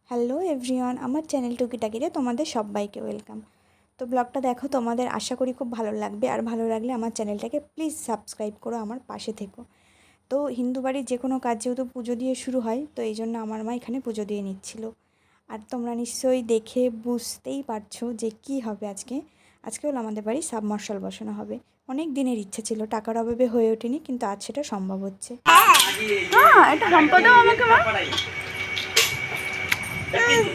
Hello everyone, আমার channel টুকিটাকিতে তোমাদের সবাইকে ওয়েলকাম। তো ব্লগটা দেখো, তোমাদের আশা করি খুব ভালো লাগবে। আর ভালো লাগলে আমার চ্যানেলটাকে প্লিজ সাবস্ক্রাইব করো, আমার পাশে থেকো। তো হিন্দু বাড়ির যে কোনো কাজ যেহেতু পুজো দিয়ে শুরু হয়, তো এই জন্য আমার মা এখানে পুজো দিয়ে নিচ্ছিল। আর তোমরা নিশ্চয়ই দেখে বুঝতেই পারছো যে কি হবে আজকে। আজকে হলো আমাদের বাড়ি সাবমার্শাল বসানো হবে। অনেক দিনের ইচ্ছে ছিল, টাকার অভাবে হয়ে ওঠেনি, কিন্তু আজ সেটা সম্ভব হচ্ছে। হ্যাঁ, এটা সম্পদও আমাকে মা।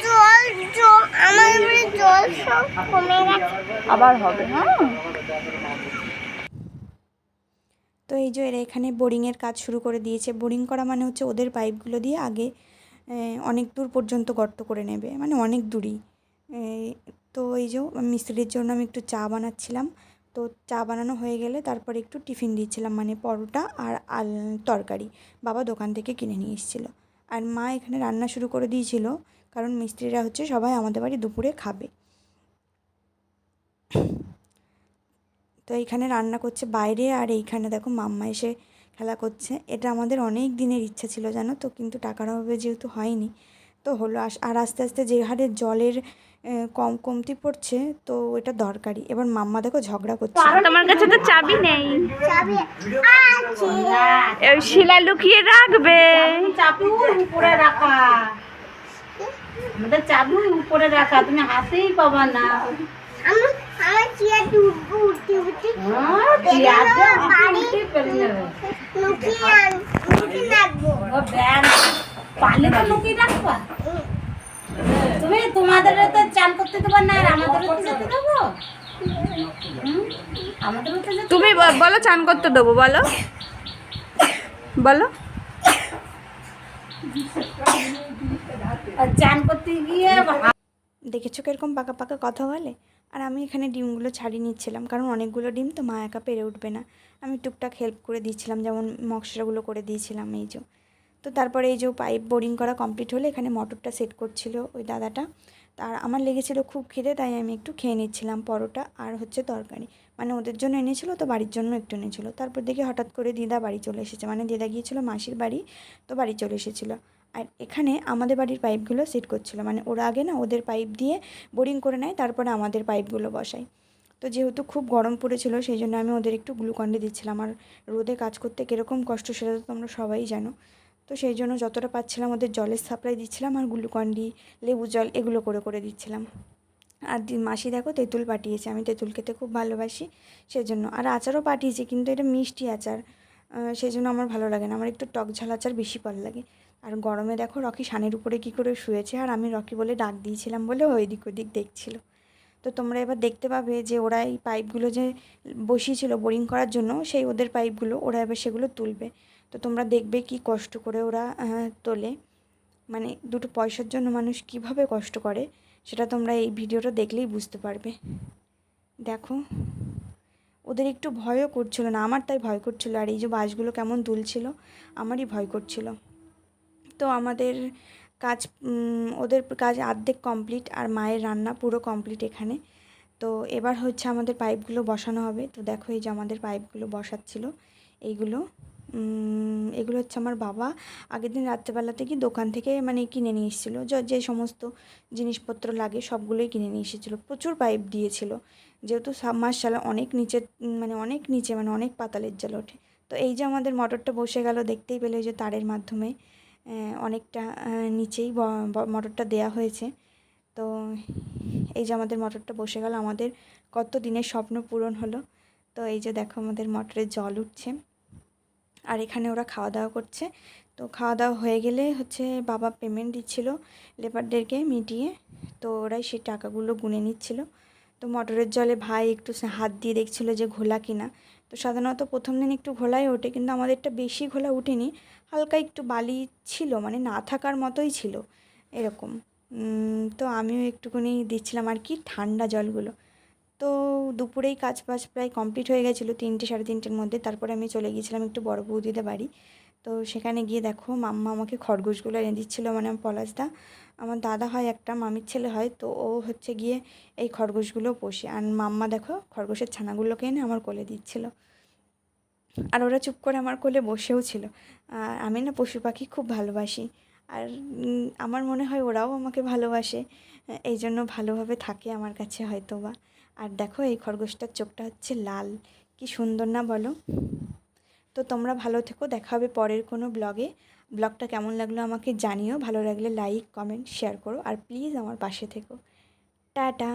জল জল আমার বাড়ি জল সব কমে গেছে, আবার হবে। হ্যাঁ, তো এই যে এরা এখানে বোরিংয়ের কাজ শুরু করে দিয়েছে। বোরিং করা মানে হচ্ছে ওদের পাইপগুলো দিয়ে আগে অনেক দূর পর্যন্ত গর্ত করে নেবে, মানে অনেক দূরই। তো এই যে মিস্ত্রির জন্য আমি একটু চা বানাচ্ছিলাম। তো চা বানানো হয়ে গেলে তারপরে একটু টিফিন দিচ্ছিলাম, মানে পরোটা আর তরকারি বাবা দোকান থেকে কিনে নিয়ে এসেছিলো। আর মা এখানে রান্না শুরু করে দিয়েছিল, কারণ মিস্ত্রিরা হচ্ছে সবাই আমাদের বাড়ি দুপুরে খাবে। তো এইখানে রান্না করছে বাইরে, আর এইখানে দেখো মাম্মা এসে খেলা করছে। এটা আমাদের অনেক দিনের ইচ্ছা ছিল জানো তো, কিন্তু টাকার অভাবে যেহেতু হয়নি, তো হলো। আর আস্তে আস্তে যে হারে জলের কমতি পড়ছে, তো এটা দরকারি। এবার মাম্মা দেখো ঝগড়া করছে। তোমার কাছে তো চাবি নেই, চাবি আছে, ওই শিলা লুকিয়ে রাখবে। চাবি উপরে রাখা, আমাদের চাবি উপরে রাখা, তুমি হাতেই পাবা না। আমার আমার চেয়ার উঠতে উঠতে উঠতে লুকিয়ে রাখবো। পারলে তো লুকিয়ে রাখবা। তুমি তোমাদের তো চান করতে দেবো না, আর আমাদের তো যেতে দেবো। আমাদের তো যেতে তুমি বলো চান করতে দেবো, বলো বলো। চান করতে গিয়ে দেখেছো কীরকম পাকা পাকা কথা বলে। আর আমি এখানে ডিমগুলো ছাড়িয়ে নিচ্ছিলাম, কারণ অনেকগুলো ডিম তো মা একা পেরে উঠবে না। আমি টুকটাক হেল্প করে দিয়েছিলাম, যেমন মশলাগুলো করে দিয়েছিলাম এই যে। তো তারপরে এই যে পাইপ বোরিং করা কমপ্লিট হলে এখানে মোটরটা সেট করছিল ওই দাদাটা। আর আমার লেগেছিলো খুব খিদে, তাই আমি একটু খেয়ে নিচ্ছিলাম পরোটা আর হচ্ছে তরকারি। মানে ওদের জন্য এনেছিল, তো বাড়ির জন্য একটু এনেছিল। তারপর দেখি হঠাৎ করে দিদা বাড়ি চলে এসেছে, মানে দিদা গিয়েছিলো মাসির বাড়ি, তো বাড়ি চলে এসেছিলো। আর এখানে আমাদের বাড়ির পাইপগুলো সেট করছিলো, মানে ওরা আগে না ওদের পাইপ দিয়ে বোরিং করে নেয়, তারপরে আমাদের পাইপগুলো বসায়। তো যেহেতু খুব গরম পড়েছিল, সেই জন্য আমি ওদের একটু গ্লুকন্ডি দিচ্ছিলাম। আর রোদে কাজ করতে কীরকম কষ্ট সেটা তো তোমরা সবাই জানো। তো সেই জন্য যতটা পাচ্ছিলাম ওদের জলের সাপ্লাই দিচ্ছিলাম, আর গ্লুকন্ডি, লেবু জল এগুলো করে করে দিচ্ছিলাম। আর মাসি দেখো তেঁতুল পাঠিয়েছে, আমি তেঁতুল খেতে খুব ভালোবাসি সেজন্য। আর আচারও পাঠিয়েছে, কিন্তু এটা মিষ্টি আচার, সেই জন্য আমার ভালো লাগে না। আমার একটু টক ঝাল আচার বেশি ভালো লাগে। আর গরমে দেখো রকি সানের উপরে কী করে শুয়েছে, আর আমি রকি বলে ডাক দিয়েছিলাম বলে ও এদিক ওদিক দেখছিল। তো তোমরা এবার দেখতে পাবে যে ওরা এই পাইপগুলো যে বসিয়েছিল বোরিং করার জন্য, সেই ওদের পাইপগুলো ওরা এবার সেগুলো তুলবে। তো তোমরা দেখবে কি কষ্ট করে ওরা তোলে, মানে দুটো পয়সার জন্য মানুষ কিভাবে কষ্ট করে, সেটা তোমরা এই ভিডিওটা দেখলেই বুঝতে পারবে। দেখো ওদের একটু ভয়ও করছিল না, আমার তাই ভয় করছিল। আর এই যে বাঁশগুলো কেমন দুলছিল, আমারই ভয় করছিল। তো আমাদের কাজ, ওদের কাজ অর্ধেক কমপ্লিট, আর মায়ের রান্না পুরো কমপ্লিট এখানে। তো এবার হচ্ছে আমাদের পাইপগুলো বসানো হবে। তো দেখো এই যে আমাদের পাইপগুলো বসাচ্ছিল এইগুলো। এগুলো হচ্ছে আমার বাবা আগের দিন রাত্রেবেলা থেকে দোকান থেকে মানে কিনে নিয়ে এসেছিলো, যে সমস্ত জিনিসপত্র লাগে সবগুলোই কিনে নিয়ে এসেছিলো। প্রচুর পাইপ দিয়েছিল, যেহেতু সাবমার্শাল অনেক নিচে, মানে অনেক নিচে, মানে অনেক পাতালের জল ওঠে। তো এই যে আমাদের মোটরটা বসে গেল, দেখতেই পেলে যে তারের মাধ্যমে অনেকটা নিচেই মোটরটা দেয়া হয়েছে। তো এই যে আমাদের মোটরটা বসে গেল, আমাদের কত দিনের স্বপ্ন পূরণ হলো। তো এই যে দেখো আমাদের মোটরে জল উঠছে, আর এখানে ওরা খাওয়া দাওয়া করছে। তো খাওয়া দাওয়া হয়ে গেলে হচ্ছে বাবা পেমেন্ট দিচ্ছিল লেবারদেরকে মিটিয়ে, তো ওরাই সেই টাকাগুলো গুনে নিচ্ছিল। তো মোটরের জলে ভাই একটু হাত দিয়ে দেখছিল যে ঘোলা কিনা। তো সাধারণত প্রথম দিন একটু ঘোলাই ওঠে, কিন্তু আমাদেরটা বেশি ঘোলা উঠেনি, হালকা একটু বালি ছিল, মানে না থাকার মতোই ছিল এরকম। তো আমিও একটুখানি দিচ্ছিলাম আর কি, ঠান্ডা জলগুলো। তো দুপুরেই কাজ বাজ প্রায় কমপ্লিট হয়ে গেছিলো, 3টে সাড়ে 3টের মধ্যে। তারপরে আমি চলে গিয়েছিলাম একটু বড় বৌদিদের বাড়ি। তো সেখানে গিয়ে দেখো মাম্মা আমাকে খরগোশগুলো এনে দিচ্ছিলো, মানে পলাশদা আমার দাদা হয় একটা, মামির ছেলে হয়, তো ও হচ্ছে গিয়ে এই খরগোশগুলো পোষে। আর মাম্মা দেখো খরগোশের ছানাগুলোকে এনে আমার কোলে দিচ্ছিলো, আর ওরা চুপ করে আমার কোলে বসেও ছিল। আর আমি না পশু পাখি খুব ভালোবাসি। আর আমার মনে হয় ওরাও আমাকে ভালোবাসে, এই জন্য ভালোভাবে থাকে আমার কাছে হয়তো বা। আর দেখো এই খরগোশটার চোখটা হচ্ছে লাল, কি সুন্দর না বলো? তো তোমরা ভালো থেকো, দেখা হবে পরের কোনো ব্লগে। ব্লগটা কেমন লাগলো আমাকে জানিও, ভালো লাগলে লাইক কমেন্ট শেয়ার করো, আর প্লিজ আমার পাশে থেকো। টাটা।